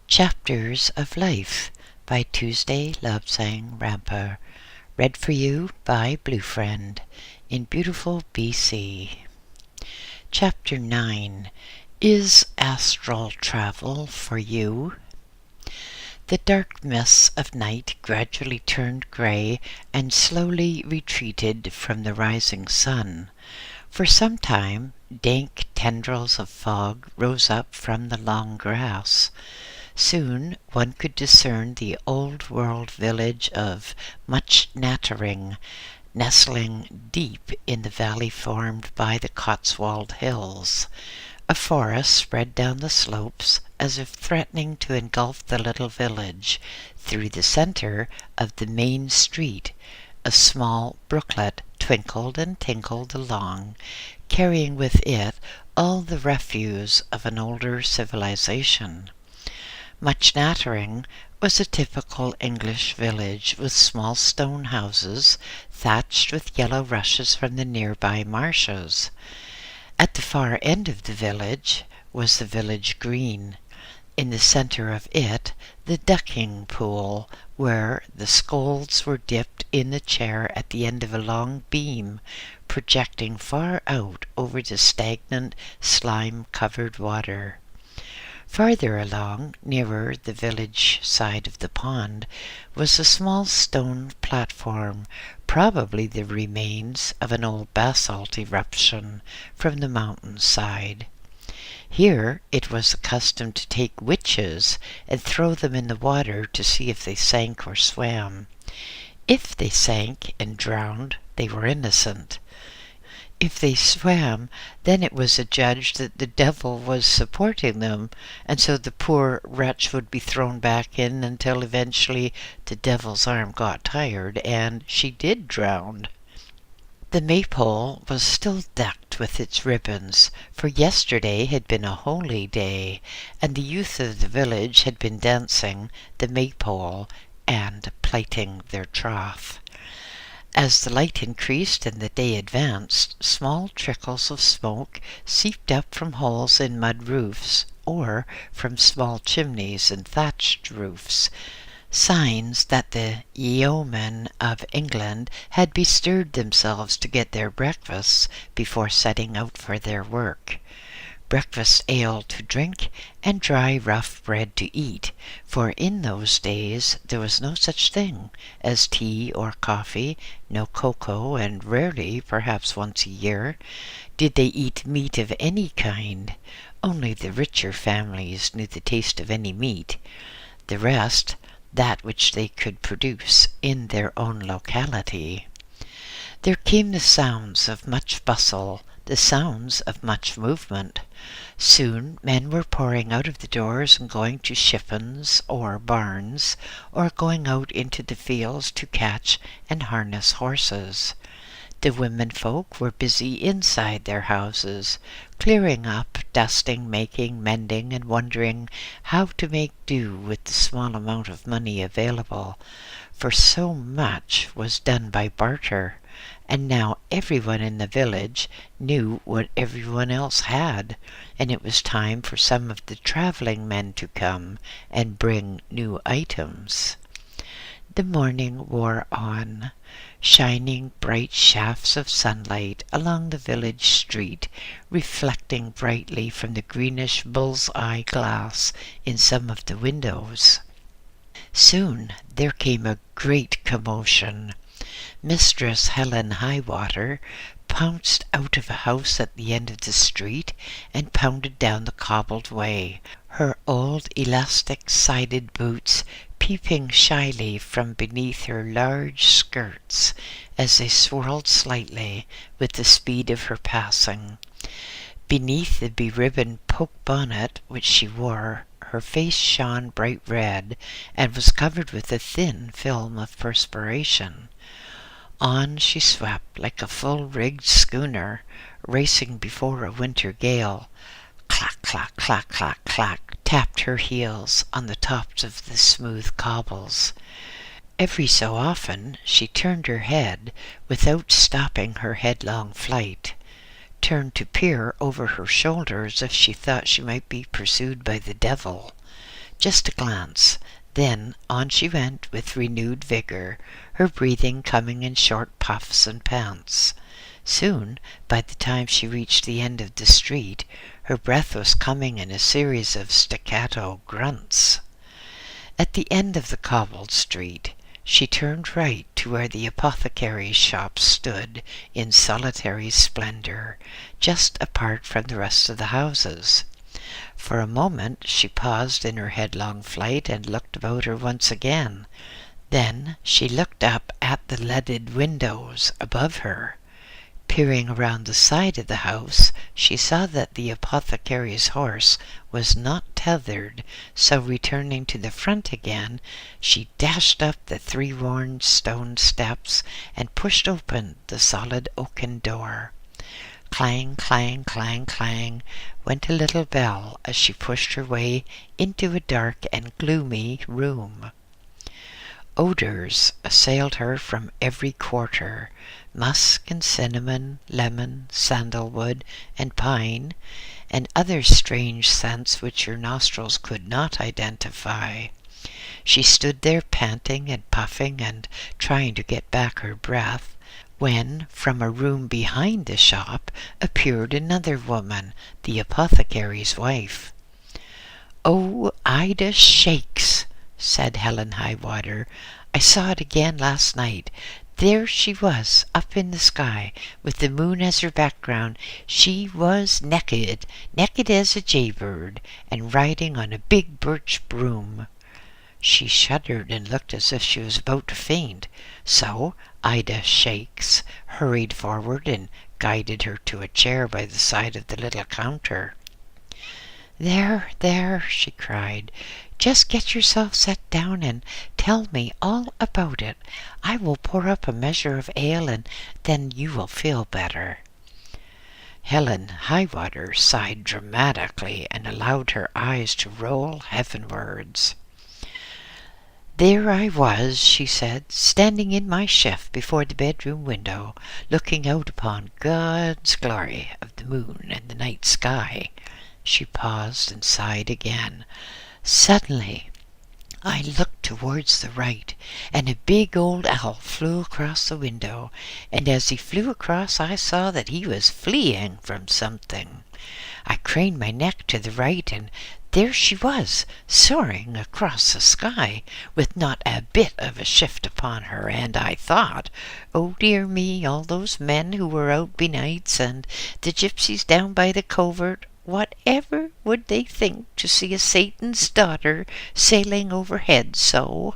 Chapters of Life by Tuesday Lobsang Rampa. Read for you by BlueFriend in beautiful BC. Chapter 9. Is Astral Travel for You? The dark mists of night gradually turned grey and slowly retreated from the rising sun. For some time, dank tendrils of fog rose up from the long grass. Soon one could discern the old-world village of Much Nattering, nestling deep in the valley formed by the Cotswold Hills. A forest spread down the slopes as if threatening to engulf the little village. Through the center of the main street, a small brooklet twinkled and tinkled along, carrying with it all the refuse of an older civilization. Much Nattering was a typical English village with small stone houses thatched with yellow rushes from the nearby marshes. At the far end of the village was the village green. In the center of it, the ducking pool, where the scolds were dipped in the chair at the end of a long beam projecting far out over the stagnant, slime-covered water. Farther along, nearer the village side of the pond, was a small stone platform, probably the remains of an old basalt eruption from the mountain side. Here it was accustomed to take witches and throw them in the water to see if they sank or swam. If they sank and drowned, they were innocent. If they swam, then it was adjudged that the devil was supporting them, and so the poor wretch would be thrown back in until eventually the devil's arm got tired and she did drown. The maypole was still decked with its ribbons, for yesterday had been a holy day, and the youth of the village had been dancing the maypole and plighting their troth. As the light increased and the day advanced, small trickles of smoke seeped up from holes in mud roofs or from small chimneys and thatched roofs, signs that the yeomen of England had bestirred themselves to get their breakfasts before setting out for their work. Breakfast ale to drink, and dry rough bread to eat, for in those days there was no such thing as tea or coffee, no cocoa, and rarely, perhaps once a year, did they eat meat of any kind. Only the richer families knew the taste of any meat. The rest, that which they could produce in their own locality. There came the sounds of much bustle, the sounds of much movement. Soon men were pouring out of the doors and going to shippons or barns, or going out into the fields to catch and harness horses. The women folk were busy inside their houses, clearing up, dusting, making, mending, and wondering how to make do with the small amount of money available, for so much was done by barter, and now everyone in the village knew what everyone else had, and it was time for some of the traveling men to come and bring new items. The morning wore on, shining bright shafts of sunlight along the village street, reflecting brightly from the greenish bull's-eye glass in some of the windows. Soon there came a great commotion. Mistress Helen Highwater pounced out of a house at the end of the street and pounded down the cobbled way, her old elastic-sided boots peeping shyly from beneath her large skirts as they swirled slightly with the speed of her passing. Beneath the beribboned poke bonnet which she wore, her face shone bright red and was covered with a thin film of perspiration. On she swept like a full-rigged schooner, racing before a winter gale. Clack, clack, clack, clack, clack, tapped her heels on the tops of the smooth cobbles. Every so often she turned her head without stopping her headlong flight, turned to peer over her shoulders if she thought she might be pursued by the devil, Just a glance. Then on she went with renewed vigor, her breathing coming in short puffs and pants. Soon, by the time she reached the end of the street, her breath was coming in a series of staccato grunts. At the end of the cobbled street, she turned right to where the apothecary's shop stood in solitary splendor, just apart from the rest of the houses. For a moment she paused in her headlong flight and looked about her once again. Then she looked up at the leaded windows above her. Peering around the side of the house, she saw that the apothecary's horse was not tethered, so returning to the front again, she dashed up the 3 worn stone steps and pushed open the solid oaken door. Clang, clang, clang, clang, went a little bell as she pushed her way into a dark and gloomy room. Odors assailed her from every quarter, musk and cinnamon, lemon, sandalwood, and pine, and other strange scents which her nostrils could not identify. She stood there panting and puffing and trying to get back her breath, when from a room behind the shop appeared another woman, the apothecary's wife. "Oh, Ida Shakes," said Helen Highwater. "I saw it again last night. There she was, up in the sky, with the moon as her background. She was naked as a jaybird, and riding on a big birch broom." She shuddered and looked as if she was about to faint. So Ida Shakes hurried forward and guided her to a chair by the side of the little counter. "There, there," she cried. "Just get yourself set down and tell me all about it. I will pour up a measure of ale, and then you will feel better." Helen Highwater sighed dramatically and allowed her eyes to roll heavenwards. "There I was," she said, "standing in my shift before the bedroom window, looking out upon God's glory of the moon and the night sky." She paused and sighed again. "Suddenly I looked towards the right, and a big old owl flew across the window, and as he flew across I saw that he was fleeing from something. I craned my neck to the right, and there she was, soaring across the sky, with not a bit of a shift upon her, and I thought, oh dear me, all those men who were out benights, and the gypsies down by the covert, whatever would they think to see a Satan's daughter sailing overhead so?"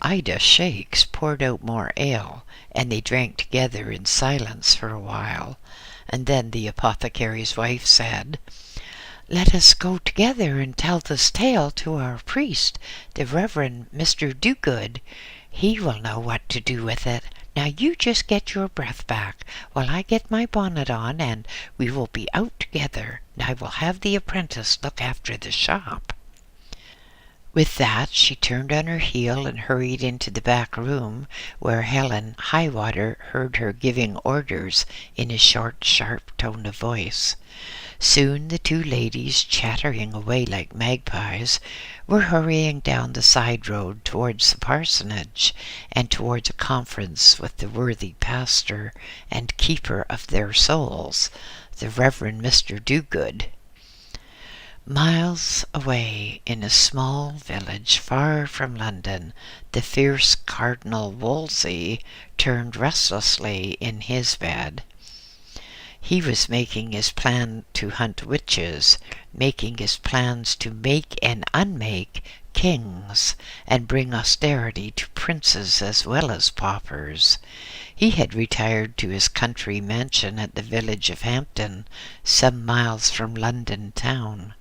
Ida Shakes poured out more ale, and they drank together in silence for a while, and then the apothecary's wife said, "Let us go together and tell this tale to our priest, the Reverend Mr. Dogood. He will know what to do with it. Now you just get your breath back, while I get my bonnet on, and we will be out together, and I will have the apprentice look after the shop." With that she turned on her heel and hurried into the back room, where Helen Highwater heard her giving orders in a short, sharp tone of voice. Soon the 2 ladies, chattering away like magpies, were hurrying down the side road towards the parsonage, and towards a conference with the worthy pastor and keeper of their souls, the Reverend Mr. Dogood. Miles away, in a small village far from London, the fierce Cardinal Wolsey turned restlessly in his bed. He was making his plan to hunt witches, making his plans to make and unmake kings, and bring austerity to princes as well as paupers. He had retired to his country mansion at the village of Hampton, some miles from London town.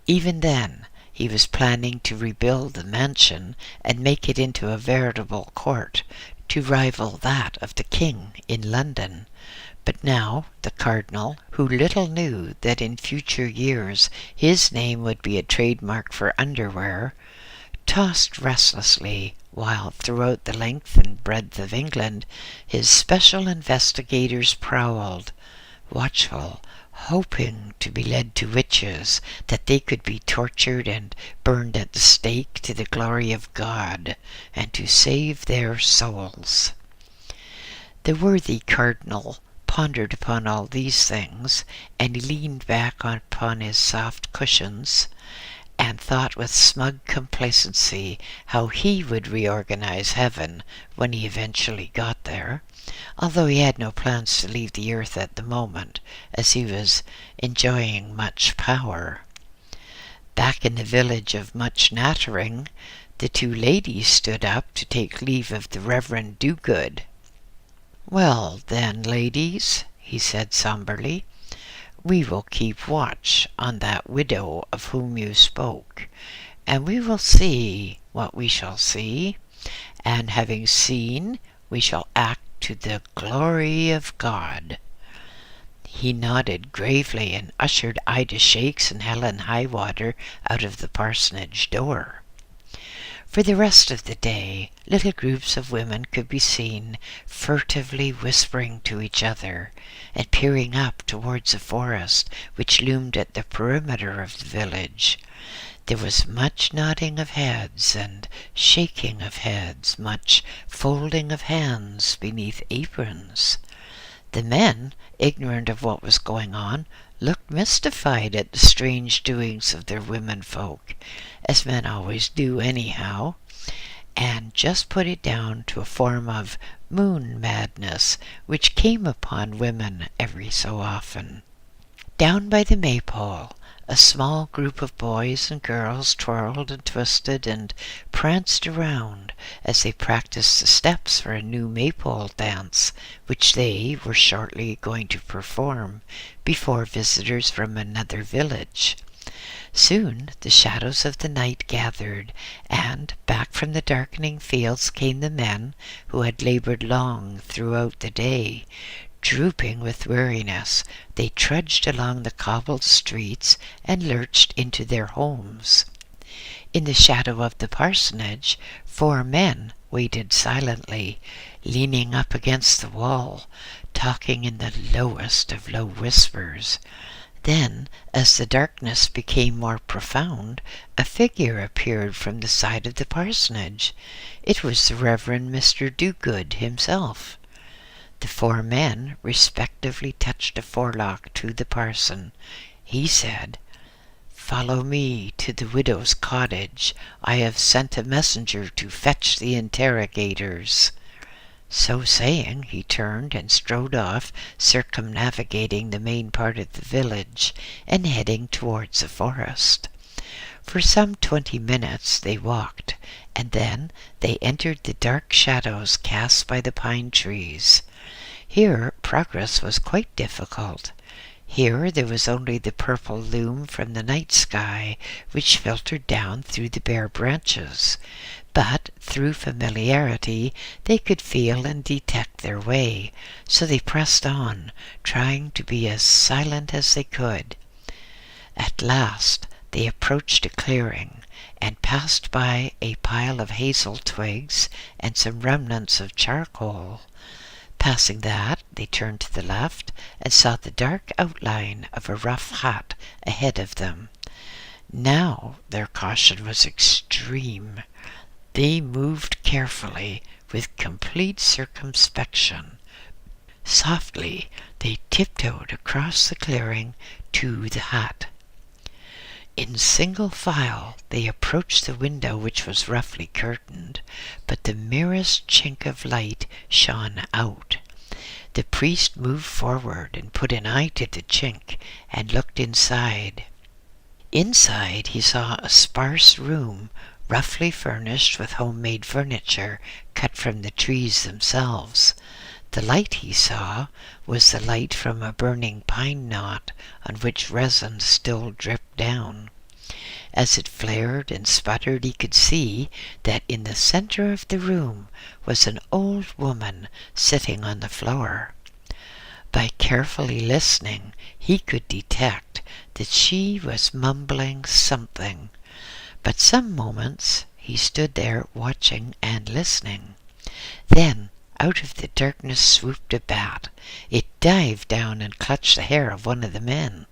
Even then, he was planning to rebuild the mansion and make it into a veritable court, to rival that of the king in London. But now the cardinal, who little knew that in future years his name would be a trademark for underwear, tossed restlessly while throughout the length and breadth of England his special investigators prowled, watchful, hoping to be led to witches, that they could be tortured and burned at the stake to the glory of God and to save their souls. The worthy cardinal pondered upon all these things, and he leaned back upon his soft cushions and thought with smug complacency how he would reorganize heaven when he eventually got there, although he had no plans to leave the earth at the moment, as he was enjoying much power. Back in the village of Much Nattering, the two ladies stood up to take leave of the Reverend Do-Good. "Well then, ladies," he said somberly, "we will keep watch on that widow of whom you spoke, and we will see what we shall see, and having seen, we shall act to the glory of God." He nodded gravely and ushered Ida Shakes and Helen Highwater out of the parsonage door. For the rest of the day, little groups of women could be seen furtively whispering to each other and peering up towards a forest which loomed at the perimeter of the village. There was much nodding of heads and shaking of heads, much folding of hands beneath aprons. The men, ignorant of what was going on, looked mystified at the strange doings of their womenfolk, as men always do anyhow, and just put it down to a form of moon madness which came upon women every so often. Down by the maypole, a small group of boys and girls twirled and twisted and pranced around as they practiced the steps for a new maypole dance which they were shortly going to perform before visitors from another village. Soon the shadows of the night gathered, and back from the darkening fields came the men who had labored long throughout the day. Drooping with weariness, they trudged along the cobbled streets and lurched into their homes. In the shadow of the parsonage, 4 men waited silently, leaning up against the wall, talking in the lowest of low whispers. Then, as the darkness became more profound, a figure appeared from the side of the parsonage. It was the Reverend Mr. Do-Good himself. The 4 men respectively touched a forelock to the parson. He said, "Follow me to the widow's cottage. I have sent a messenger to fetch the interrogators." So saying, he turned and strode off, circumnavigating the main part of the village and heading towards the forest. For some 20 minutes they walked, and then they entered the dark shadows cast by the pine trees. Here progress was quite difficult. Here there was only the purple loom from the night sky, which filtered down through the bare branches. But through familiarity they could feel and detect their way, so they pressed on, trying to be as silent as they could. At last they approached a clearing, and passed by a pile of hazel twigs and some remnants of charcoal. Passing that, they turned to the left and saw the dark outline of a rough hut ahead of them. Now their caution was extreme. They moved carefully, with complete circumspection. Softly they tiptoed across the clearing to the hut. In single file they approached the window, which was roughly curtained, but the merest chink of light shone out. The priest moved forward and put an eye to the chink and looked inside. Inside he saw a sparse room, roughly furnished with homemade furniture cut from the trees themselves. The light he saw was the light from a burning pine knot on which resin still dripped down. As it flared and sputtered, he could see that in the center of the room was an old woman sitting on the floor. By carefully listening, he could detect that she was mumbling something, but some moments he stood there watching and listening. Then out of the darkness swooped a bat. It dived down and clutched the hair of one of the men.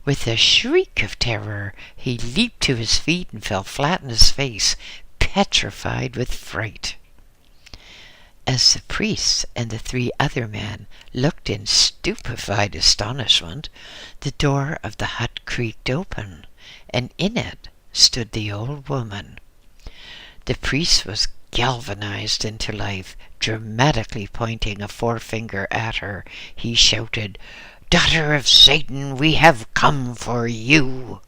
With a shriek of terror, he leaped to his feet and fell flat on his face, petrified with fright. As the priest and the 3 other men looked in stupefied astonishment, the door of the hut creaked open, and in it stood the old woman. The priest was galvanized into life. Dramatically pointing a forefinger at her, he shouted, "Daughter of Satan, we have come for you!"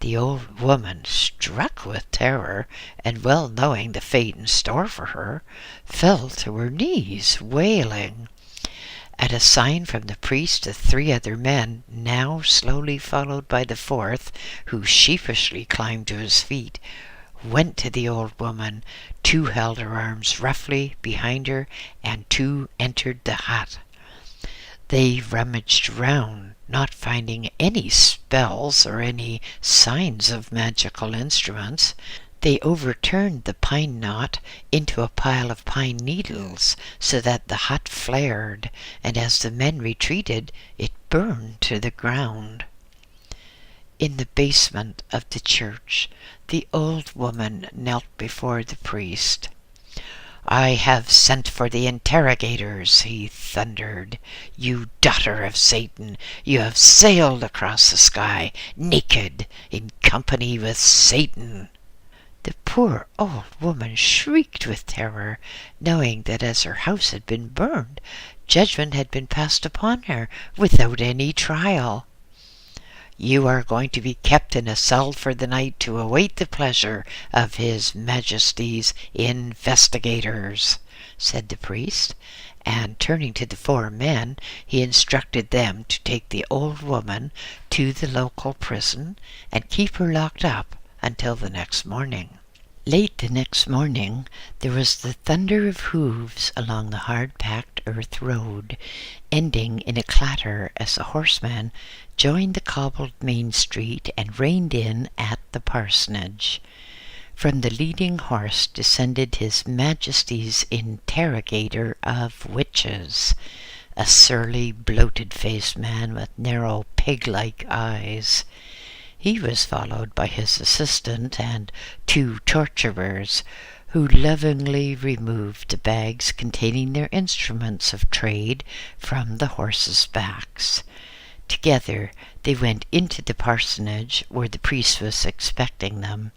The old woman, struck with terror, and well knowing the fate in store for her, fell to her knees, wailing. At a sign from the priest, the 3 other men, now slowly followed by the 4th, who sheepishly climbed to his feet, went to the old woman. 2 held her arms roughly behind her, and 2 entered the hut. They rummaged round, not finding any spells or any signs of magical instruments. They overturned the pine knot into a pile of pine needles, so that the hut flared, and as the men retreated, it burned to the ground. In the basement of the church, the old woman knelt before the priest. "I have sent for the interrogators," he thundered. "You daughter of Satan, you have sailed across the sky, naked, in company with Satan." The poor old woman shrieked with terror, knowing that as her house had been burned, judgment had been passed upon her without any trial. "You are going to be kept in a cell for the night to await the pleasure of His Majesty's investigators," said the priest, and turning to the 4 men, he instructed them to take the old woman to the local prison and keep her locked up until the next morning. Late the next morning, there was the thunder of hooves along the hard-packed earth road, ending in a clatter as the horseman joined the cobbled main street and reined in at the parsonage. From the leading horse descended His Majesty's interrogator of witches, a surly, bloated-faced man with narrow, pig-like eyes. He was followed by his assistant and 2 torturers, who lovingly removed the bags containing their instruments of trade from the horses' backs. Together they went into the parsonage, where the priest was expecting them.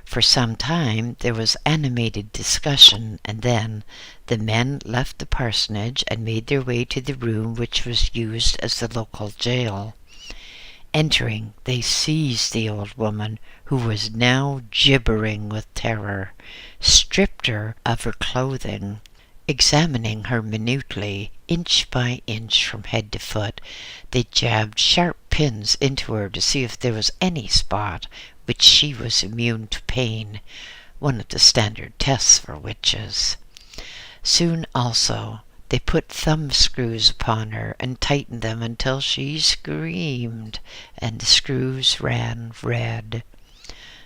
For some time there was animated discussion, and then the men left the parsonage and made their way to the room which was used as the local jail. Entering, they seized the old woman, who was now gibbering with terror, stripped her of her clothing. Examining her minutely, inch by inch from head to foot, they jabbed sharp pins into her to see if there was any spot which she was immune to pain, one of the standard tests for witches. Soon also they put thumb screws upon her and tightened them until she screamed, and the screws ran red.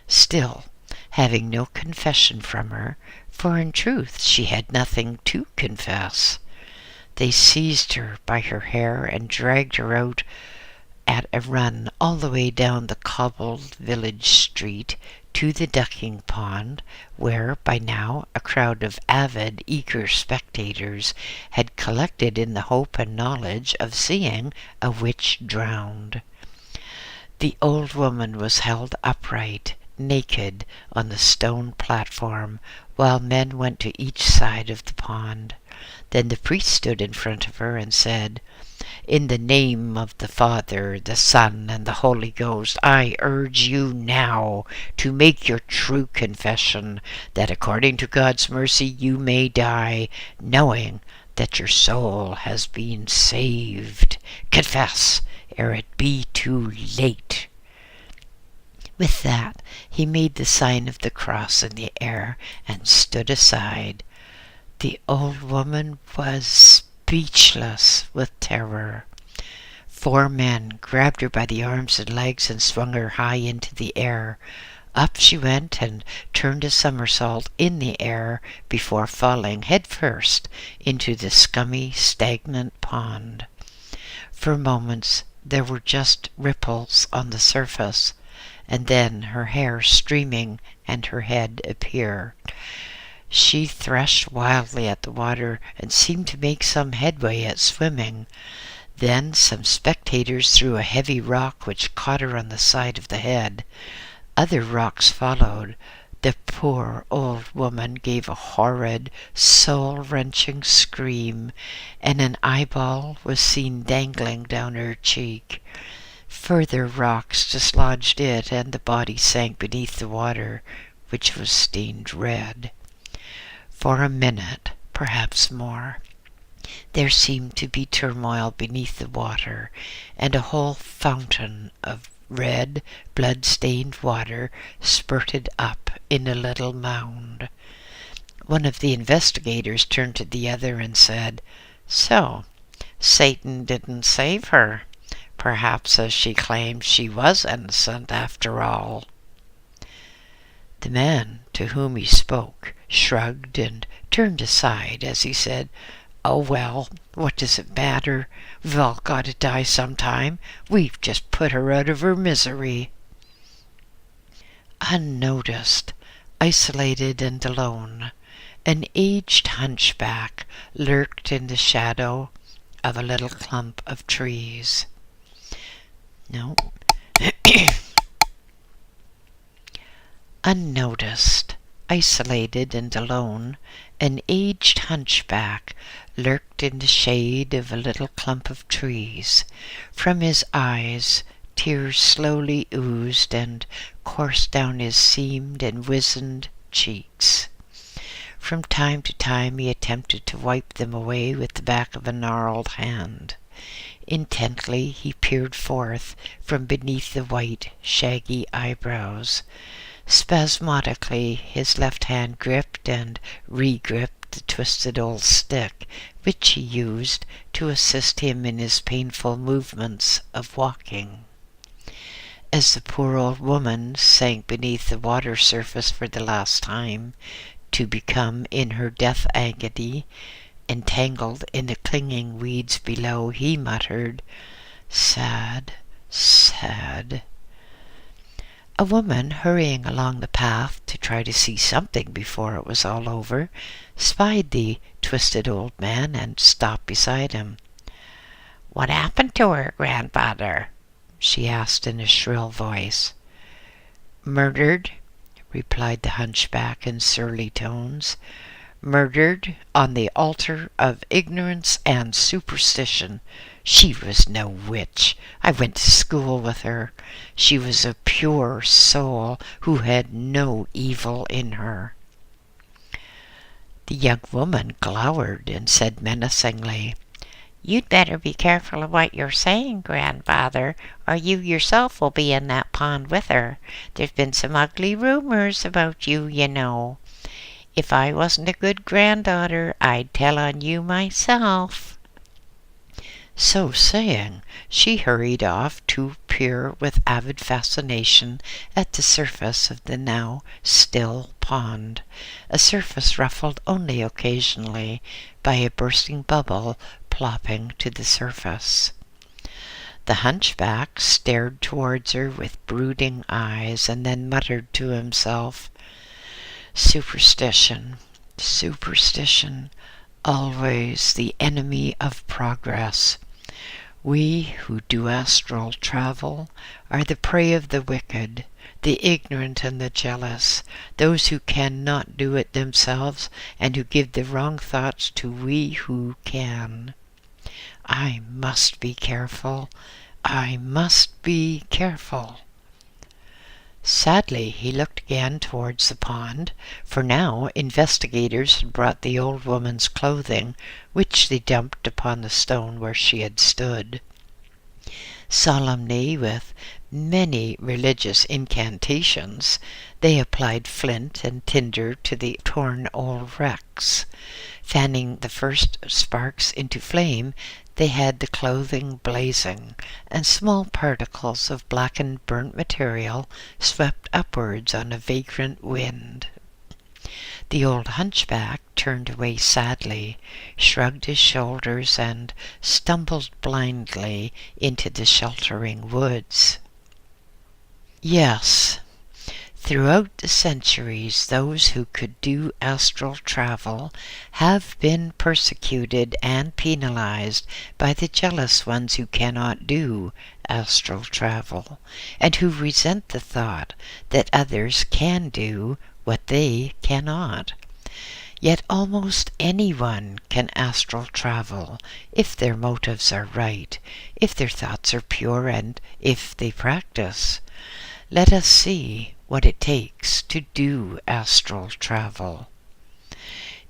Still, having no confession from her, for in truth she had nothing to confess, they seized her by her hair and dragged her out at a run all the way down the cobbled village street to the ducking pond, where by now a crowd of avid, eager spectators had collected in the hope and knowledge of seeing a witch drowned. The old woman was held upright, naked, on the stone platform, while men went to each side of the pond. Then the priest stood in front of her and said, "In the name of the Father, the Son, and the Holy Ghost, I urge you now to make your true confession, that according to God's mercy you may die, knowing that your soul has been saved. Confess, ere it be too late." With that, he made the sign of the cross in the air and stood aside. The old woman was speechless with terror. 4 men grabbed her by the arms and legs and swung her high into the air. Up she went and turned a somersault in the air before falling headfirst into the scummy, stagnant pond. For moments there were just ripples on the surface, and then her hair streaming and her head appear. She threshed wildly at the water and seemed to make some headway at swimming. Then some spectators threw a heavy rock which caught her on the side of the head. Other rocks followed. The poor old woman gave a horrid, soul-wrenching scream, and an eyeball was seen dangling down her cheek. Further rocks dislodged it, and the body sank beneath the water, which was stained red. For a minute, perhaps more, there seemed to be turmoil beneath the water, and a whole fountain of red, blood-stained water spurted up in a little mound. One of the investigators turned to the other and said, "So, Satan didn't save her. Perhaps, as she claimed, she was innocent after all." The man to whom he spoke shrugged and turned aside as he said, "Oh well, what does it matter? We've all got to die sometime. We've just put her out of her misery." Unnoticed, isolated and alone, an aged hunchback lurked in the shadow of a little clump of trees. Unnoticed, isolated and alone, an aged hunchback lurked in the shade of a little clump of trees. From his eyes tears slowly oozed and coursed down his seamed and wizened cheeks. From time to time he attempted to wipe them away with the back of a gnarled hand. Intently he peered forth from beneath the white, shaggy eyebrows. Spasmodically his left hand gripped and re-gripped the twisted old stick, which he used to assist him in his painful movements of walking. As the poor old woman sank beneath the water surface for the last time, to become, in her death agony, entangled in the clinging weeds below, he muttered, "Sad, sad." A woman hurrying along the path to try to see something before it was all over spied the twisted old man and stopped beside him. "What happened to her, grandfather?" she asked in a shrill voice. "Murdered," replied the hunchback in surly tones. "Murdered on the altar of ignorance and superstition. She was no witch. I went to school with her. She was a pure soul who had no evil in her." The young woman glowered and said menacingly, "You'd better be careful of what you're saying, grandfather, or you yourself will be in that pond with her. There's been some ugly rumors about you, you know. If I wasn't a good granddaughter, I'd tell on you myself." So saying, she hurried off to peer with avid fascination at the surface of the now still pond, a surface ruffled only occasionally by a bursting bubble plopping to the surface. The hunchback stared towards her with brooding eyes and then muttered to himself, "Superstition, superstition, always the enemy of progress. We who do astral travel are the prey of the wicked, the ignorant and the jealous, those who cannot do it themselves and who give the wrong thoughts to we who can. I must be careful. I must be careful." Sadly, he looked again towards the pond, for now investigators had brought the old woman's clothing, which they dumped upon the stone where she had stood. Solemnly, with many religious incantations, they applied flint and tinder to the torn old wrecks. Fanning the first sparks into flame, they had the clothing blazing, and small particles of blackened burnt material swept upwards on a vagrant wind. The old hunchback turned away sadly, shrugged his shoulders, and stumbled blindly into the sheltering woods. Yes, throughout the centuries, those who could do astral travel have been persecuted and penalized by the jealous ones who cannot do astral travel, and who resent the thought that others can do what they cannot. Yet almost anyone can astral travel if their motives are right, if their thoughts are pure, and if they practice. Let us see what it takes to do astral travel.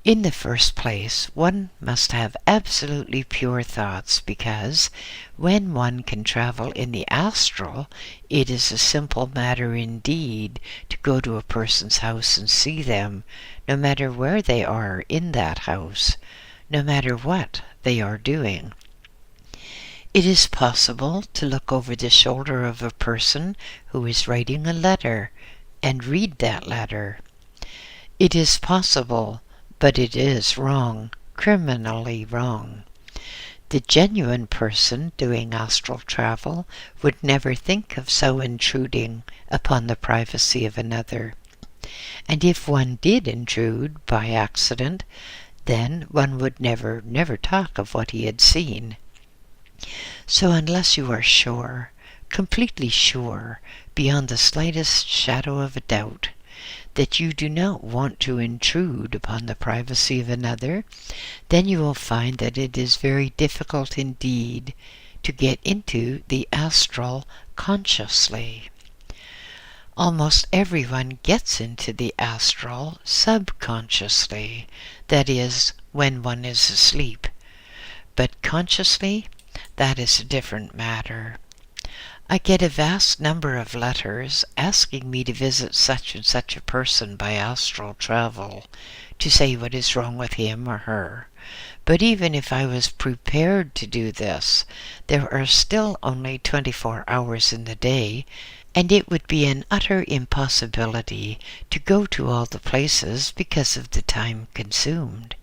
In the first place, one must have absolutely pure thoughts, because when one can travel in the astral, it is a simple matter indeed to go to a person's house and see them, no matter where they are in that house, no matter what they are doing. It is possible to look over the shoulder of a person who is writing a letter and read that letter. It is possible, but it is wrong, criminally wrong. The genuine person doing astral travel would never think of so intruding upon the privacy of another. And if one did intrude by accident, then one would never talk of what he had seen. So unless you are sure, completely sure, beyond the slightest shadow of a doubt, that you do not want to intrude upon the privacy of another, then you will find that it is very difficult indeed to get into the astral consciously. Almost everyone gets into the astral subconsciously, that is, when one is asleep. But consciously, that is a different matter. I get a vast number of letters asking me to visit such and such a person by astral travel, to say what is wrong with him or her. But even if I was prepared to do this, there are still only 24 hours in the day, and it would be an utter impossibility to go to all the places because of the time consumed.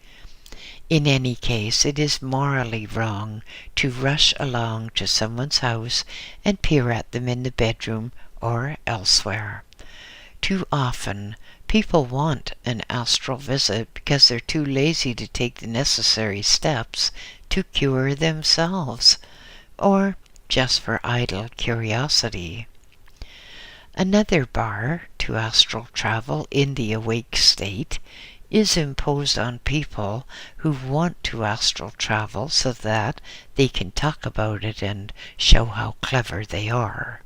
In any case, it is morally wrong to rush along to someone's house and peer at them in the bedroom or elsewhere. Too often, people want an astral visit because they're too lazy to take the necessary steps to cure themselves, or just for idle curiosity. Another bar to astral travel in the awake state is imposed on people who want to astral travel so that they can talk about it and show how clever they are.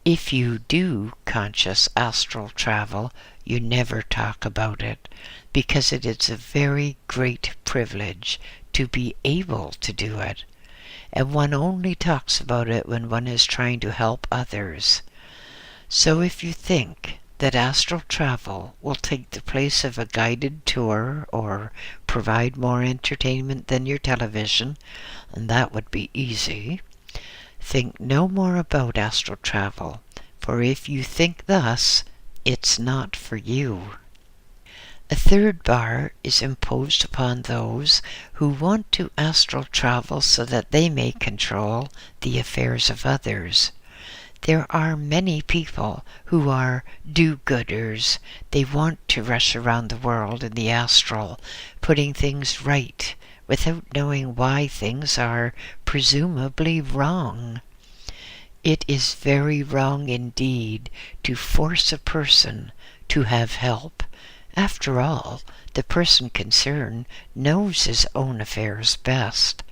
If you do conscious astral travel, you never talk about it, because it is a very great privilege to be able to do it, and one only talks about it when one is trying to help others. So if you think that astral travel will take the place of a guided tour or provide more entertainment than your television, and that would be easy, think no more about astral travel, for if you think thus, it's not for you. A third bar is imposed upon those who want to astral travel so that they may control the affairs of others. There are many people who are do-gooders. They want to rush around the world in the astral, putting things right without knowing why things are presumably wrong. It is very wrong indeed to force a person to have help. After all, the person concerned knows his own affairs best.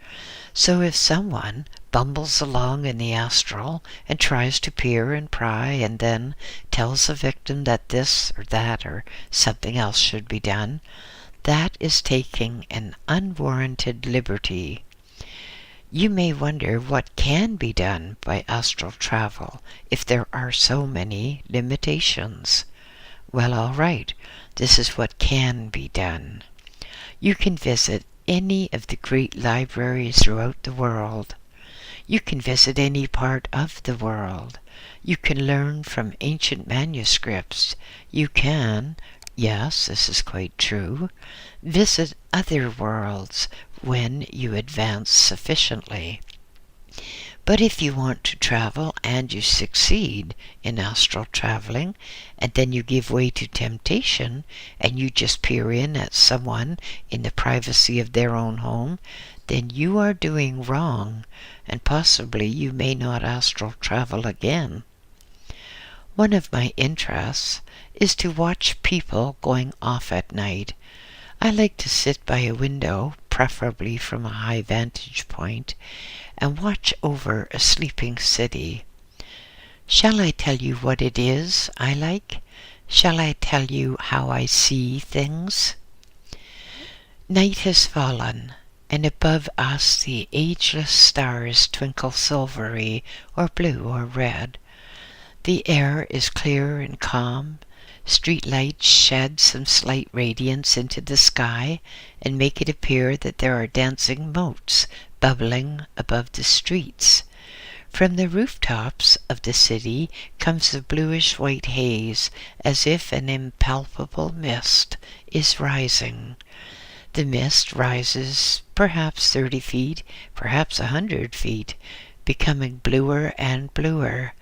So if someone bumbles along in the astral and tries to peer and pry and then tells the victim that this or that or something else should be done, that is taking an unwarranted liberty. You may wonder what can be done by astral travel if there are so many limitations. Well, all right, this is what can be done. You can visit any of the great libraries throughout the world. You can visit any part of the world. You can learn from ancient manuscripts. You can, yes, this is quite true, visit other worlds when you advance sufficiently. But if you want to travel and you succeed in astral traveling, and then you give way to temptation and you just peer in at someone in the privacy of their own home, then you are doing wrong, and possibly you may not astral travel again. One of my interests is to watch people going off at night. I like to sit by a window, preferably from a high vantage point, and watch over a sleeping city. Shall I tell you what it is I like? Shall I tell you how I see things? Night has fallen, and above us the ageless stars twinkle silvery or blue or red. The air is clear and calm. Street lights shed some slight radiance into the sky and make it appear that there are dancing motes bubbling above the streets. From the rooftops of the city comes a bluish-white haze, as if an impalpable mist is rising. The mist rises perhaps 30 feet, perhaps 100 feet, becoming bluer and bluer.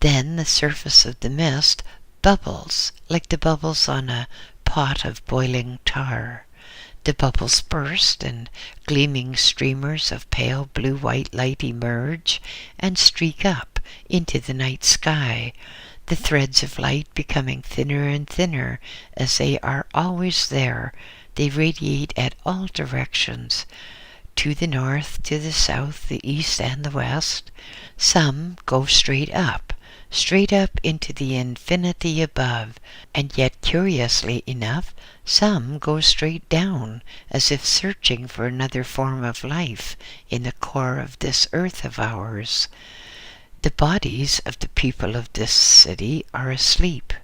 Then the surface of the mist bubbles like the bubbles on a pot of boiling tar. The bubbles burst, and gleaming streamers of pale blue-white light emerge and streak up into the night sky, the threads of light becoming thinner and thinner as they are always there. They radiate at all directions, to the north, to the south, the east, and the west. Some go straight up into the infinity above, and yet, curiously enough, some go straight down, as if searching for another form of life in the core of this earth of ours. The bodies of the people of this city are asleep,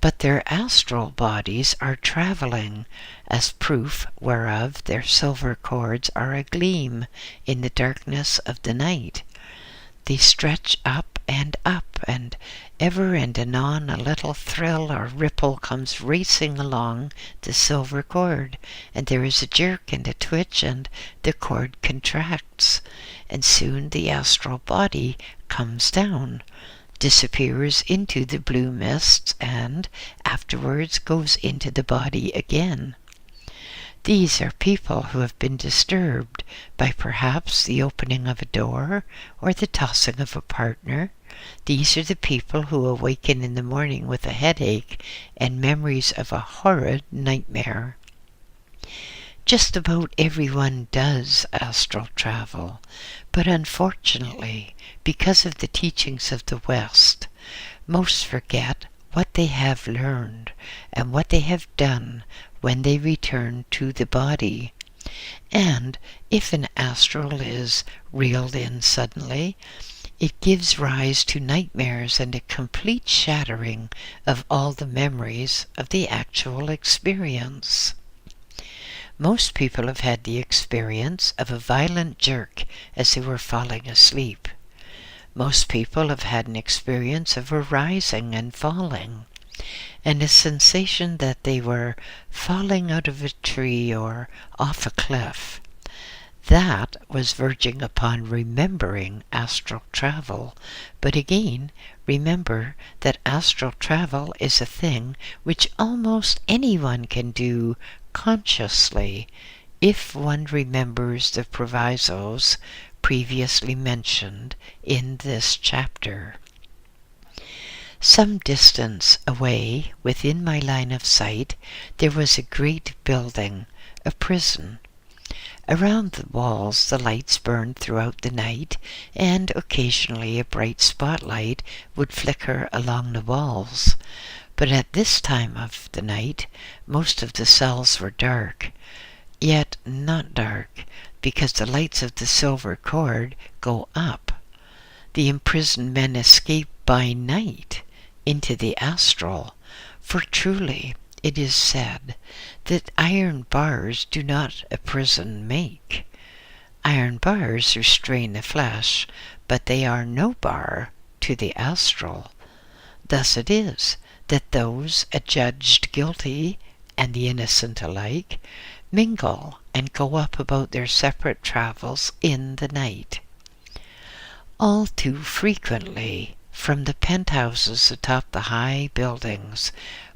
but their astral bodies are traveling, as proof whereof their silver cords are agleam in the darkness of the night. They stretch up, and ever and anon a little thrill or ripple comes racing along the silver cord, and there is a jerk and a twitch, and the cord contracts, and soon the astral body comes down, disappears into the blue mists, and afterwards goes into the body again. These are people who have been disturbed by perhaps the opening of a door or the tossing of a partner. These are the people who awaken in the morning with a headache and memories of a horrid nightmare. Just about everyone does astral travel, but unfortunately, because of the teachings of the West, most forget what they have learned and what they have done when they return to the body. And if an astral is reeled in suddenly, it gives rise to nightmares and a complete shattering of all the memories of the actual experience. Most people have had the experience of a violent jerk as they were falling asleep. Most people have had an experience of a rising and falling, and a sensation that they were falling out of a tree or off a cliff. That was verging upon remembering astral travel. But again, remember that astral travel is a thing which almost anyone can do consciously if one remembers the provisos previously mentioned in this chapter. Some distance away, within my line of sight, there was a great building, a prison. Around the walls the lights burned throughout the night, and occasionally a bright spotlight would flicker along the walls. But at this time of the night most of the cells were dark, yet not dark. because the lights of the silver cord go up. The imprisoned men escape by night into the astral, for truly it is said that iron bars do not a prison make. Iron bars restrain the flesh, but they are no bar to the astral. Thus it is that those adjudged guilty and the innocent alike mingle and go up about their separate travels in the night. All too frequently, from the penthouses atop the high buildings,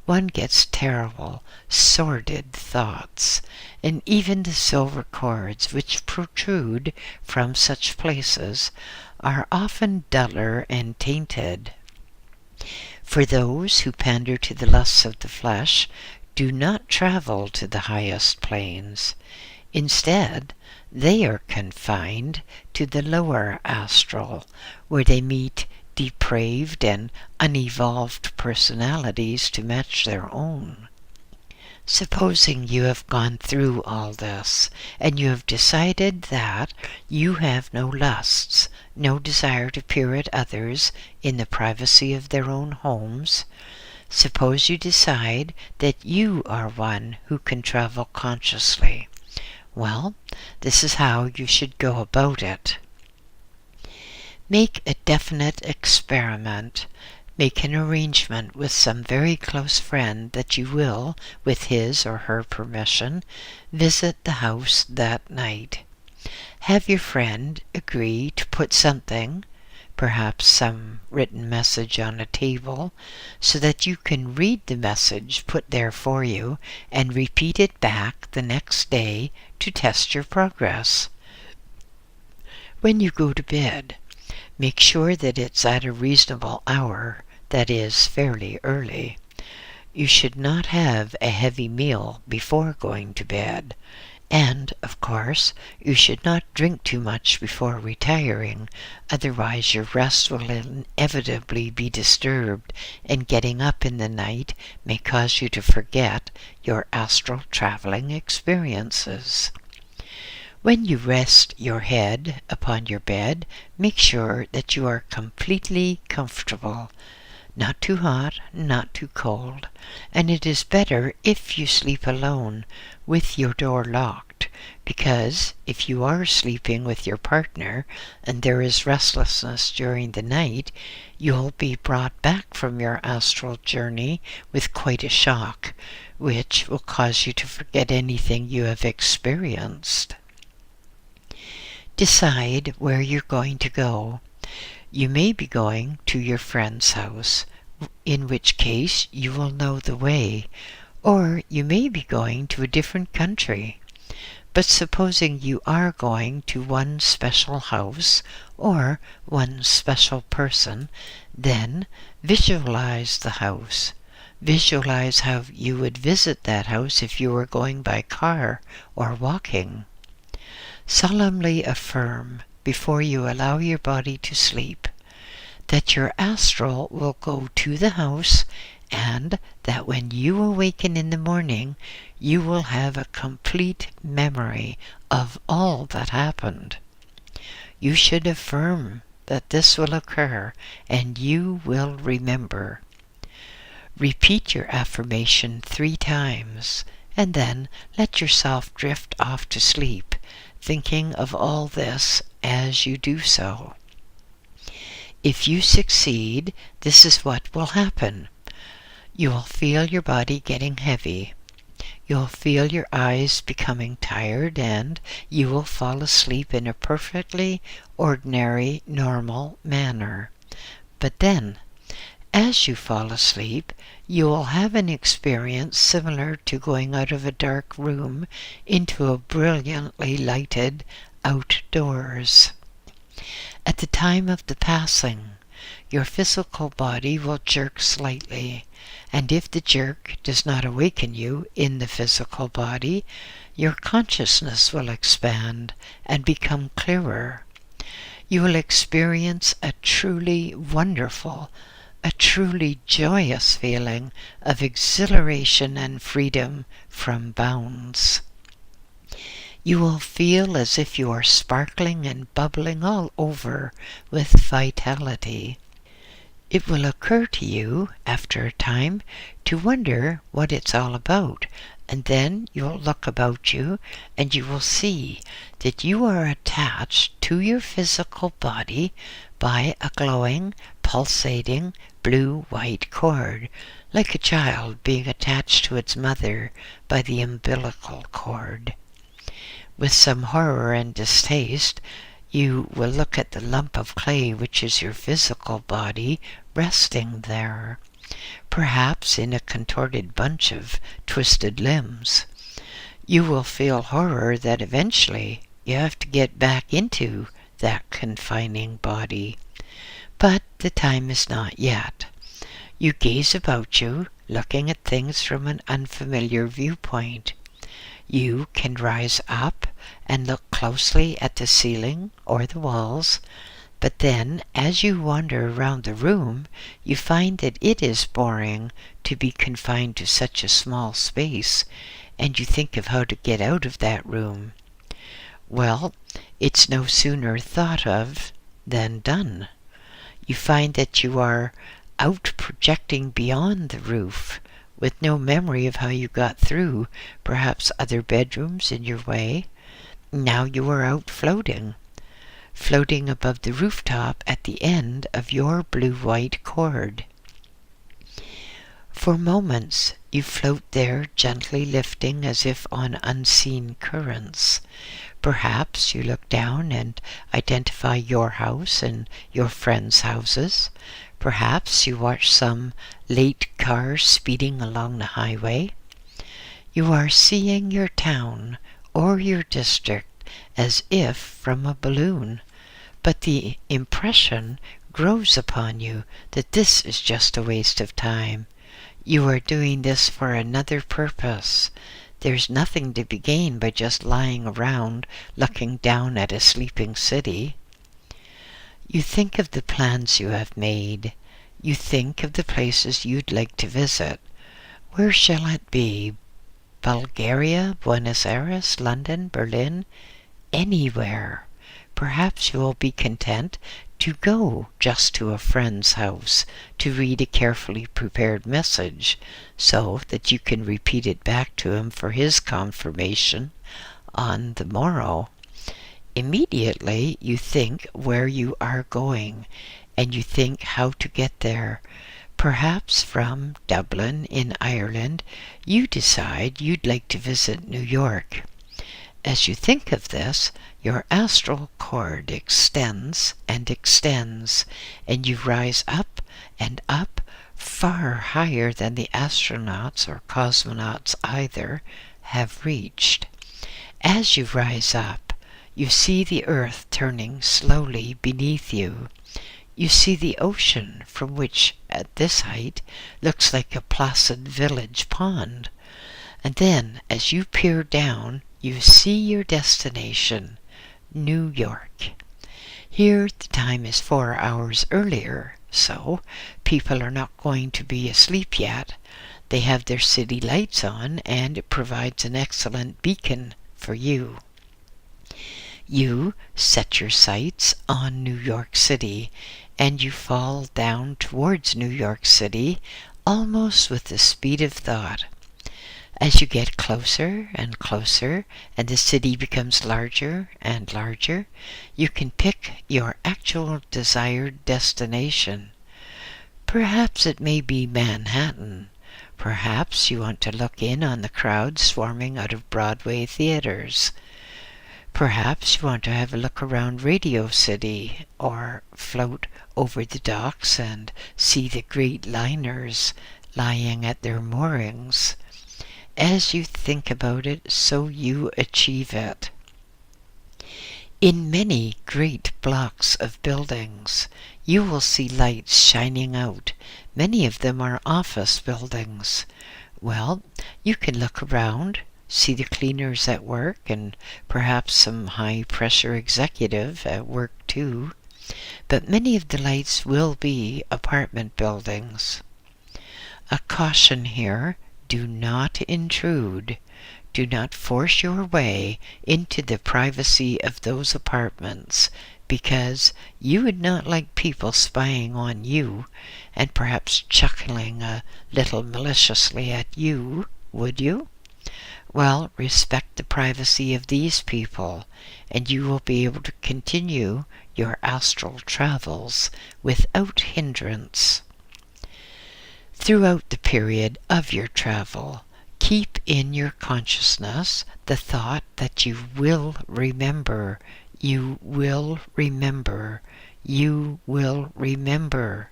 one gets terrible, sordid thoughts, and even the silver cords which protrude from such places are often duller and tainted. For those who pander to the lusts of the flesh do not travel to the highest planes. Instead, they are confined to the lower astral, where they meet depraved and unevolved personalities to match their own. Supposing you have gone through all this, and you have decided that you have no lusts, no desire to peer at others in the privacy of their own homes, suppose you decide that you are one who can travel consciously. Well, this is how you should go about it. Make a definite experiment. Make an arrangement with some very close friend that you will, with his or her permission, visit the house that night. Have your friend agree to put something, perhaps some written message, on a table, so that you can read the message put there for you and repeat it back the next day to test your progress. When you go to bed, make sure that it's at a reasonable hour, that is, fairly early. You should not have a heavy meal before going to bed. And, of course, you should not drink too much before retiring, otherwise your rest will inevitably be disturbed, and getting up in the night may cause you to forget your astral traveling experiences. When you rest your head upon your bed, make sure that you are completely comfortable. Not too hot, not too cold, and it is better if you sleep alone, with your door locked, because if you are sleeping with your partner and there is restlessness during the night, you'll be brought back from your astral journey with quite a shock, which will cause you to forget anything you have experienced. Decide where you're going to go. You may be going to your friend's house, in which case you will know the way, or you may be going to a different country. But supposing you are going to one special house or one special person, then visualize the house. Visualize how you would visit that house if you were going by car or walking. Solemnly affirm, before you allow your body to sleep, that your astral will go to the house, and that when you awaken in the morning, you will have a complete memory of all that happened. You should affirm that this will occur, and you will remember. Repeat your affirmation 3 times, and then let yourself drift off to sleep, thinking of all this as you do so. If you succeed, this is what will happen. You will feel your body getting heavy. You'll feel your eyes becoming tired, and you will fall asleep in a perfectly ordinary, normal manner. But then, as you fall asleep, you will have an experience similar to going out of a dark room into a brilliantly lighted outdoors. At the time of the passing, your physical body will jerk slightly, and if the jerk does not awaken you in the physical body, your consciousness will expand and become clearer. You will experience a truly wonderful, a truly joyous feeling of exhilaration and freedom from bounds. You will feel as if you are sparkling and bubbling all over with vitality. It will occur to you, after a time, to wonder what it's all about, and then you'll look about you and you will see that you are attached to your physical body by a glowing, pulsating, blue-white cord, like a child being attached to its mother by the umbilical cord. With some horror and distaste, you will look at the lump of clay which is your physical body resting there, perhaps in a contorted bunch of twisted limbs. You will feel horror that eventually you have to get back into that confining body. But the time is not yet. You gaze about you, looking at things from an unfamiliar viewpoint. You can rise up and look closely at the ceiling or the walls, but then as you wander around the room, you find that it is boring to be confined to such a small space, and you think of how to get out of that room. Well, it's no sooner thought of than done. You find that you are out projecting beyond the roof, with no memory of how you got through, perhaps other bedrooms in your way. Now you are out floating above the rooftop at the end of your blue-white cord. For moments you float there, gently lifting as if on unseen currents. Perhaps you look down and identify your house and your friends' houses. Perhaps you watch some late car speeding along the highway. You are seeing your town or your district as if from a balloon, but the impression grows upon you that this is just a waste of time. You are doing this for another purpose. There's nothing to be gained by just lying around looking down at a sleeping city. You think of the plans you have made. You think of the places you'd like to visit. Where shall it be? Bulgaria, Buenos Aires, London, Berlin? Anywhere. Perhaps you will be content to go just to a friend's house to read a carefully prepared message so that you can repeat it back to him for his confirmation on the morrow. Immediately you think where you are going, and you think how to get there. Perhaps from Dublin in Ireland you decide you'd like to visit New York. As you think of this, your astral cord extends and extends, and you rise up and up, far higher than the astronauts or cosmonauts either have reached. As you rise up, you see the earth turning slowly beneath you. You see the ocean, from which, at this height, looks like a placid village pond. And then, as you peer down, you see your destination, New York. Here the time is 4 hours earlier, so people are not going to be asleep yet. They have their city lights on, and it provides an excellent beacon for you. You set your sights on New York City, and you fall down towards New York City almost with the speed of thought. As you get closer and closer, and the city becomes larger and larger, you can pick your actual desired destination. Perhaps it may be Manhattan. Perhaps you want to look in on the crowd swarming out of Broadway theaters. Perhaps you want to have a look around Radio City, or float over the docks and see the great liners lying at their moorings. As you think about it, so you achieve it. In many great blocks of buildings, you will see lights shining out. Many of them are office buildings. Well, you can look around, see the cleaners at work, and perhaps some high-pressure executive at work too. But many of the lights will be apartment buildings. A caution here: do not intrude. Do not force your way into the privacy of those apartments, because you would not like people spying on you and perhaps chuckling a little maliciously at you, would you? Well, respect the privacy of these people, and you will be able to continue your astral travels without hindrance. Throughout the period of your travel, keep in your consciousness the thought that you will remember, you will remember, you will remember.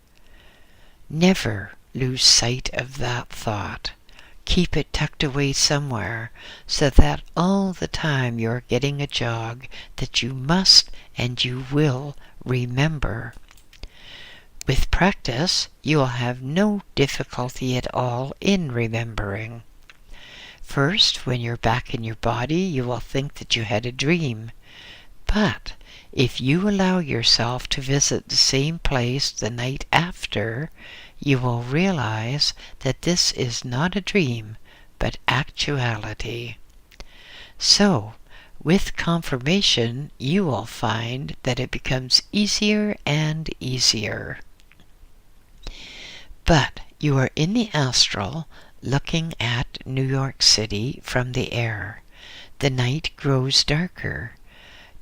Never lose sight of that thought. Keep it tucked away somewhere so that all the time you're getting a jog that you must and you will remember. With practice, you will have no difficulty at all in remembering. First, when you're back in your body, you will think that you had a dream. But if you allow yourself to visit the same place the night after, you will realize that this is not a dream, but actuality. So, with confirmation, you will find that it becomes easier and easier. But you are in the astral, looking at New York City from the air. The night grows darker.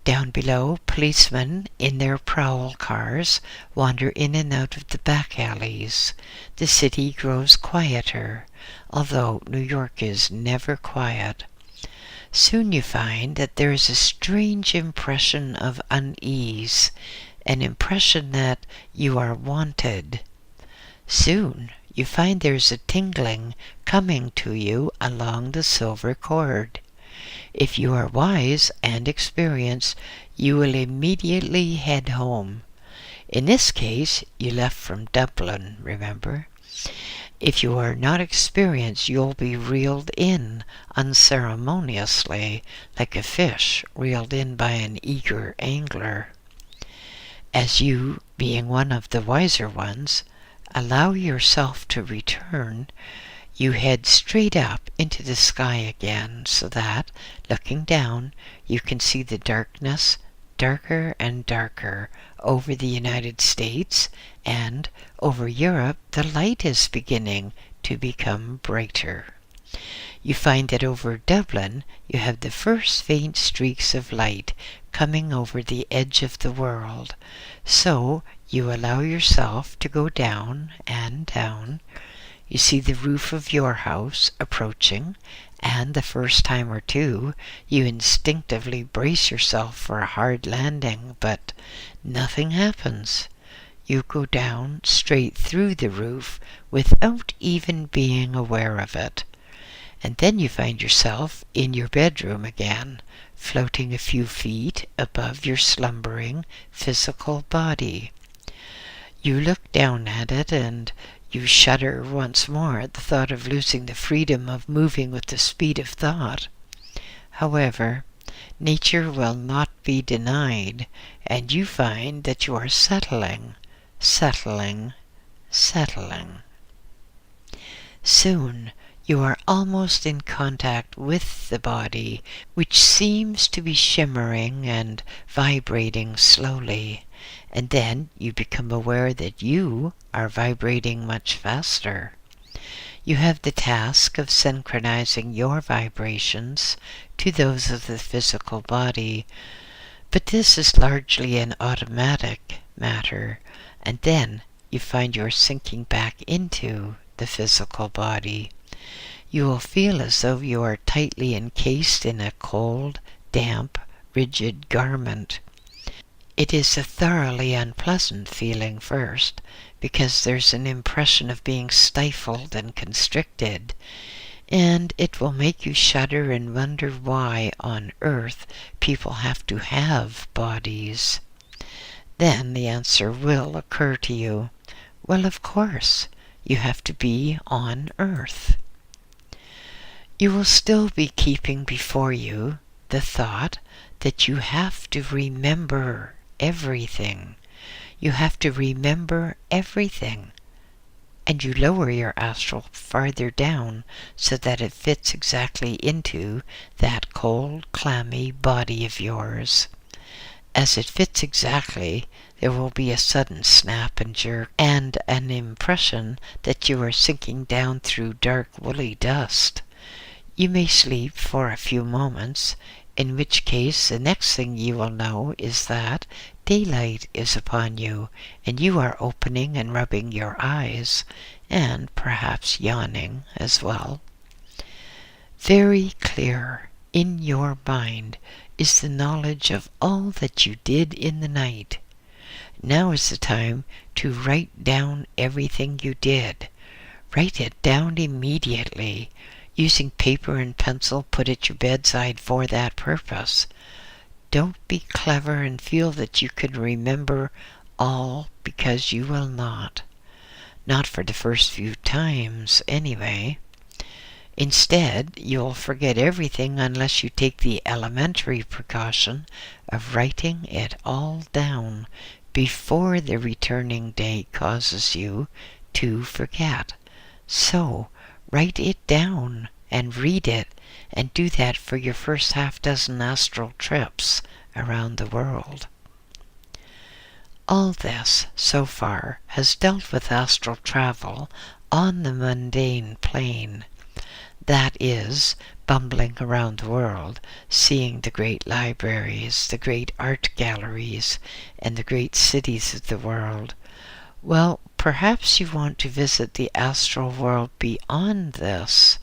Down below, policemen in their prowl cars wander in and out of the back alleys. The city grows quieter, although New York is never quiet. Soon you find that there is a strange impression of unease, an impression that you are wanted. Soon you find there's a tingling coming to you along the silver cord. If you are wise and experienced, you will immediately head home. In this case, you left from Dublin, remember? If you are not experienced, you'll be reeled in unceremoniously, like a fish reeled in by an eager angler. As you, being one of the wiser ones, allow yourself to return, you head straight up into the sky again, so that, looking down, you can see the darkness darker and darker over the United States, and over Europe the light is beginning to become brighter. You find that over Dublin you have the first faint streaks of light coming over the edge of the world, so you allow yourself to go down and down. You see the roof of your house approaching, and the first time or two you instinctively brace yourself for a hard landing, but nothing happens. You go down straight through the roof without even being aware of it. And then you find yourself in your bedroom again, floating a few feet above your slumbering physical body. You look down at it and you shudder once more at the thought of losing the freedom of moving with the speed of thought. However, nature will not be denied, and you find that you are settling. Soon, you are almost in contact with the body, which seems to be shimmering and vibrating slowly. And then you become aware that you are vibrating much faster. You have the task of synchronizing your vibrations to those of the physical body, but this is largely an automatic matter, and then you find you're sinking back into the physical body. You will feel as though you are tightly encased in a cold, damp, rigid garment. It is a thoroughly unpleasant feeling first, because there's an impression of being stifled and constricted, and it will make you shudder and wonder why on earth people have to have bodies. Then the answer will occur to you. Well, of course, you have to be on earth. You will still be keeping before you the thought that you have to remember everything. You have to remember everything. and you lower your astral farther down so that it fits exactly into that cold, clammy body of yours. As it fits exactly, there will be a sudden snap and jerk, and an impression that you are sinking down through dark, woolly dust. You may sleep for a few moments, in which case the next thing you will know is that daylight is upon you, and you are opening and rubbing your eyes, and perhaps yawning as well. Very clear in your mind is the knowledge of all that you did in the night. Now is the time to write down everything you did. Write it down immediately. Using paper and pencil put at your bedside for that purpose. Don't be clever and feel that you can remember all, because you will not. Not for the first few times, anyway. Instead, you'll forget everything unless you take the elementary precaution of writing it all down before the returning day causes you to forget. So, write it down and read it, and do that for your first half-dozen astral trips around the world. All this, so far, has dealt with astral travel on the mundane plane. That is, bumbling around the world, seeing the great libraries, the great art galleries, and the great cities of the world. Well, perhaps you want to visit the astral world beyond this,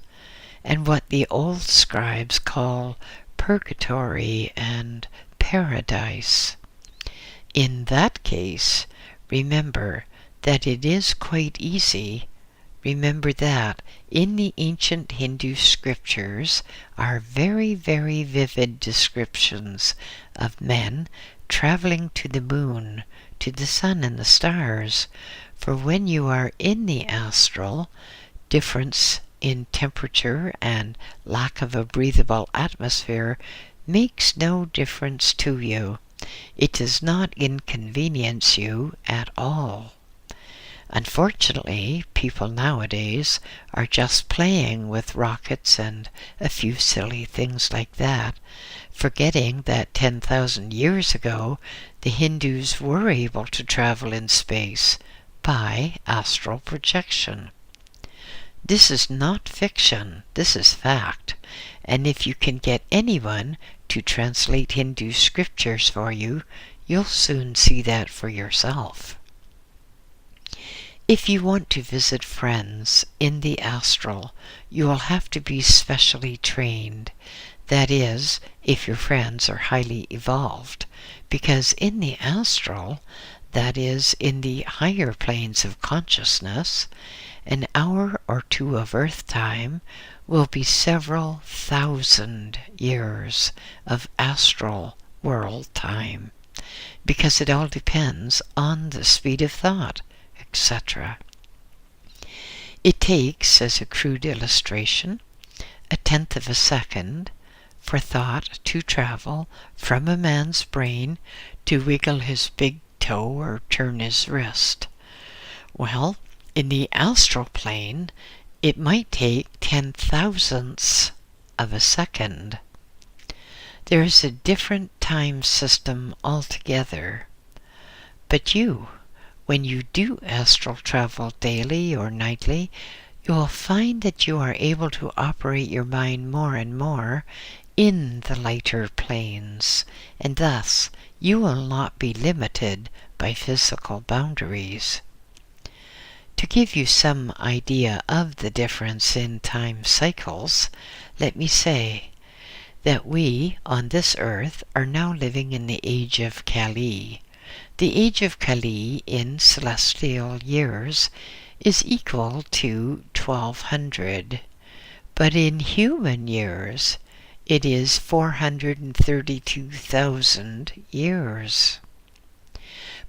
and what the old scribes call purgatory and paradise. In that case, remember that it is quite easy. Remember that in the ancient Hindu scriptures are very, very vivid descriptions of men traveling to the moon, to the sun and the stars. For when you are in the astral, difference in temperature and lack of a breathable atmosphere makes no difference to you. It does not inconvenience you at all. Unfortunately, people nowadays are just playing with rockets and a few silly things like that, forgetting that 10,000 years ago the Hindus were able to travel in space by astral projection. This is not fiction, this is fact, and if you can get anyone to translate Hindu scriptures for you, you'll soon see that for yourself. If you want to visit friends in the astral, you will have to be specially trained. That is, if your friends are highly evolved, because in the astral, that is, in the higher planes of consciousness, an hour or two of Earth time will be several thousand years of astral world time, because it all depends on the speed of thought, etc. It takes, as a crude illustration, 1/10 of a second for thought to travel from a man's brain to wiggle his big toe or turn his wrist. Well, in the astral plane, it might take 10,000ths of a second. There is a different time system altogether. But you, when you do astral travel daily or nightly, you will find that you are able to operate your mind more and more in the lighter planes, and thus you will not be limited by physical boundaries. To give you some idea of the difference in time cycles, let me say that we on this earth are now living in the age of Kali. The age of Kali in celestial years is equal to 1200, but in human years it is 432,000 years.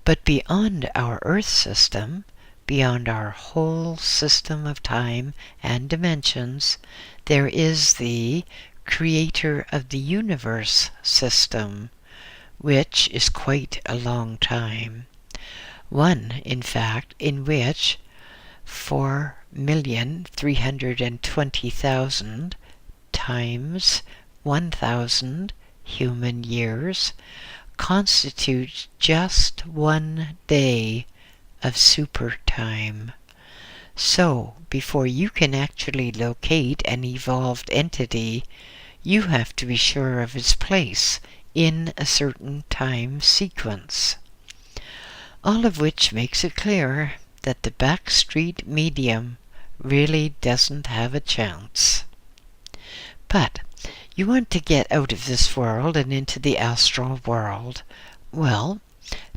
But beyond our Earth system, beyond our whole system of time and dimensions, there is the Creator of the Universe system, which is quite a long time. One, in fact, in which 4,320,000 times 1,000 human years constitutes just 1 day of super time. So, before you can actually locate an evolved entity, you have to be sure of its place in a certain time sequence. All of which makes it clear that the backstreet medium really doesn't have a chance. But you want to get out of this world and into the astral world. Well,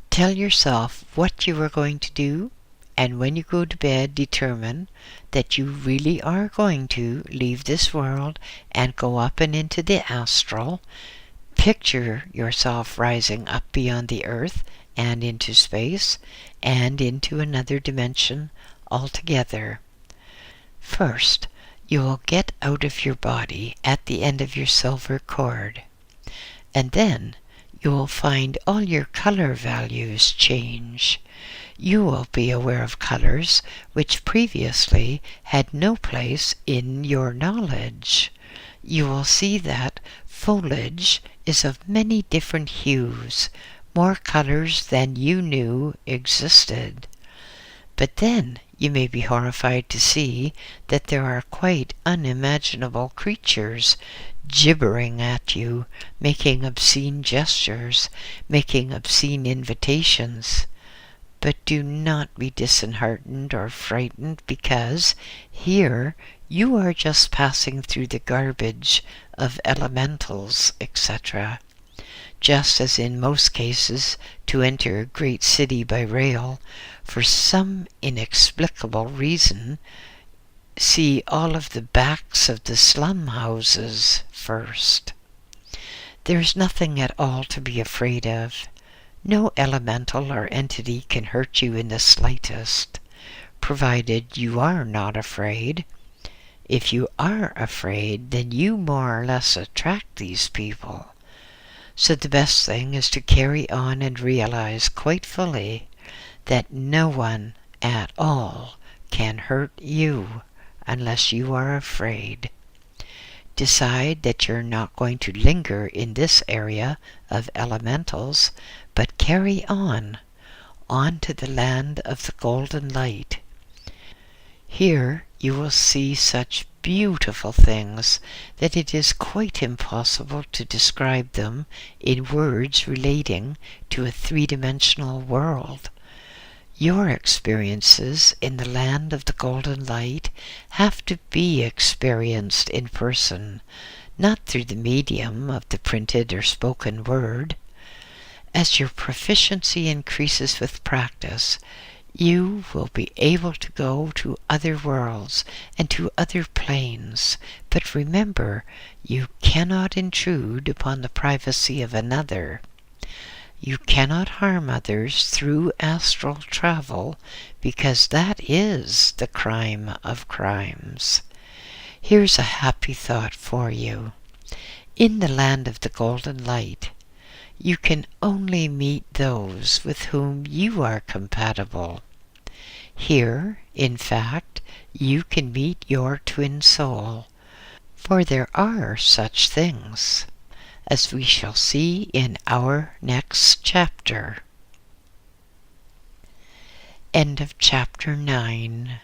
tell yourself what you are going to do, and when you go to bed, determine that you really are going to leave this world and go up and into the astral. Picture yourself rising up beyond the earth and into space and into another dimension altogether. First, you will get out of your body at the end of your silver cord, and then you will find all your color values change. You will be aware of colors which previously had no place in your knowledge. You will see that foliage is of many different hues, more colors than you knew existed. But then you may be horrified to see that there are quite unimaginable creatures gibbering at you, making obscene gestures, making obscene invitations. But do not be disheartened or frightened, because here you are just passing through the garbage of elementals, etc. Just as in most cases to enter a great city by rail, for some inexplicable reason, see all of the backs of the slum houses first. There is nothing at all to be afraid of. No elemental or entity can hurt you in the slightest, provided you are not afraid. If you are afraid, then you more or less attract these people. So the best thing is to carry on and realize quite fully that no one at all can hurt you unless you are afraid. Decide that you're not going to linger in this area of elementals, but carry on to the land of the golden light. Here you will see such beautiful things that it is quite impossible to describe them in words relating to a three-dimensional world. Your experiences in the land of the golden light have to be experienced in person, not through the medium of the printed or spoken word. As your proficiency increases with practice, you will be able to go to other worlds and to other planes. But remember, you cannot intrude upon the privacy of another. You cannot harm others through astral travel, because that is the crime of crimes. Here's a happy thought for you. In the land of the golden light, you can only meet those with whom you are compatible. Here, in fact, you can meet your twin soul, for there are such things, as we shall see in our next chapter. End of chapter 9.